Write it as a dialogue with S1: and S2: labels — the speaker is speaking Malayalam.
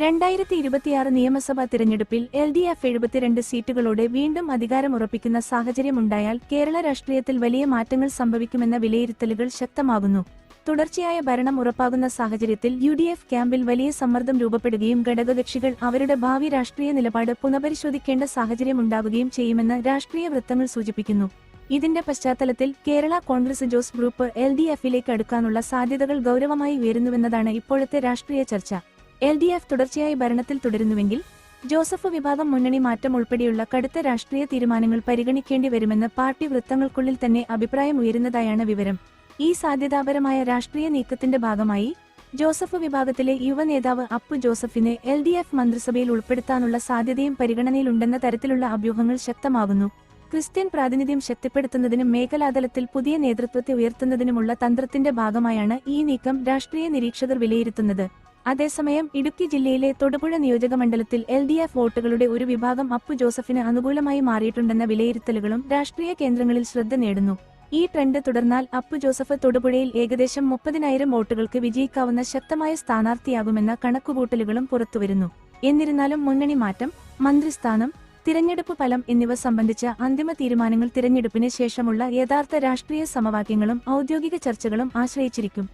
S1: 2026 നിയമസഭാ തിരഞ്ഞെടുപ്പിൽ LDF 72 സീറ്റുകളോടെ വീണ്ടും അധികാരമുറപ്പിക്കുന്ന സാഹചര്യമുണ്ടായാൽ കേരള രാഷ്ട്രീയത്തിൽ വലിയ മാറ്റങ്ങൾ സംഭവിക്കുമെന്ന വിലയിരുത്തലുകൾ ശക്തമാകുന്നു. തുടർച്ചയായ ഭരണം ഉറപ്പാകുന്ന സാഹചര്യത്തിൽ UDF ക്യാമ്പിൽ വലിയ സമ്മർദ്ദം രൂപപ്പെടുകയും ഘടകകക്ഷികൾ അവരുടെ ഭാവി രാഷ്ട്രീയ നിലപാട് പുനഃപരിശോധിക്കേണ്ട സാഹചര്യമുണ്ടാവുകയും ചെയ്യുമെന്ന് രാഷ്ട്രീയ വൃത്തങ്ങൾ സൂചിപ്പിക്കുന്നു. ഇതിന്റെ പശ്ചാത്തലത്തിൽ കേരള കോൺഗ്രസ് ജോസ് ഗ്രൂപ്പ് LDFിലേക്ക് അടുക്കാനുള്ള സാധ്യതകൾ ഗൗരവമായി ഉയരുന്നുവെന്നതാണ് ഇപ്പോഴത്തെ രാഷ്ട്രീയ ചർച്ച. LDF തുടർച്ചയായി ഭരണത്തിൽ തുടരുന്നുവെങ്കിൽ ജോസഫ് വിഭാഗം മുന്നണി മാറ്റം ഉൾപ്പെടെയുള്ള കടുത്ത രാഷ്ട്രീയ തീരുമാനങ്ങൾ പരിഗണിക്കേണ്ടി വരുമെന്ന് പാർട്ടി വൃത്തങ്ങൾക്കുള്ളിൽ തന്നെ അഭിപ്രായം ഉയരുന്നതായാണ് വിവരം. ഈ സാധ്യതാപരമായ രാഷ്ട്രീയ നീക്കത്തിന്റെ ഭാഗമായി ജോസഫ് വിഭാഗത്തിലെ യുവനേതാവ് അപ്പു ജോസഫിനെ LDF മന്ത്രിസഭയിൽ ഉൾപ്പെടുത്താനുള്ള സാധ്യതയും പരിഗണനയിലുണ്ടെന്ന തരത്തിലുള്ള അഭ്യൂഹങ്ങൾ ശക്തമാകുന്നു. ക്രിസ്ത്യൻ പ്രാതിനിധ്യം ശക്തിപ്പെടുത്തുന്നതിനും മേഖലാതലത്തിൽ പുതിയ നേതൃത്വത്തെ ഉയർത്തുന്നതിനുമുള്ള തന്ത്രത്തിന്റെ ഭാഗമായാണ് ഈ നീക്കം രാഷ്ട്രീയ നിരീക്ഷകർ വിലയിരുത്തുന്നത്. അതേസമയം ഇടുക്കി ജില്ലയിലെ തൊടുപുഴ നിയോജകമണ്ഡലത്തിൽ LDF വോട്ടുകളുടെ ഒരു വിഭാഗം അപ്പു ജോസഫിന് അനുകൂലമായി മാറിയിട്ടുണ്ടെന്ന വിലയിരുത്തലുകളും രാഷ്ട്രീയ കേന്ദ്രങ്ങളിൽ ശ്രദ്ധ നേടുന്നു. ഈ ട്രെൻഡ് തുടർന്നാൽ അപ്പു ജോസഫ് തൊടുപുഴയിൽ ഏകദേശം 30,000 വോട്ടുകൾക്ക് വിജയിക്കാവുന്ന ശക്തമായ സ്ഥാനാർത്ഥിയാകുമെന്ന കണക്കുകൂട്ടലുകളും പുറത്തുവരുന്നു. എന്നിരുന്നാലും മുന്നണി മാറ്റം, മന്ത്രിസ്ഥാനം, തിരഞ്ഞെടുപ്പ് ഫലം എന്നിവ സംബന്ധിച്ച അന്തിമ തീരുമാനങ്ങൾ തിരഞ്ഞെടുപ്പിന് ശേഷമുള്ള യഥാർത്ഥ രാഷ്ട്രീയ സമവാക്യങ്ങളും ഔദ്യോഗിക ചർച്ചകളും ആശ്രയിച്ചിരിക്കും.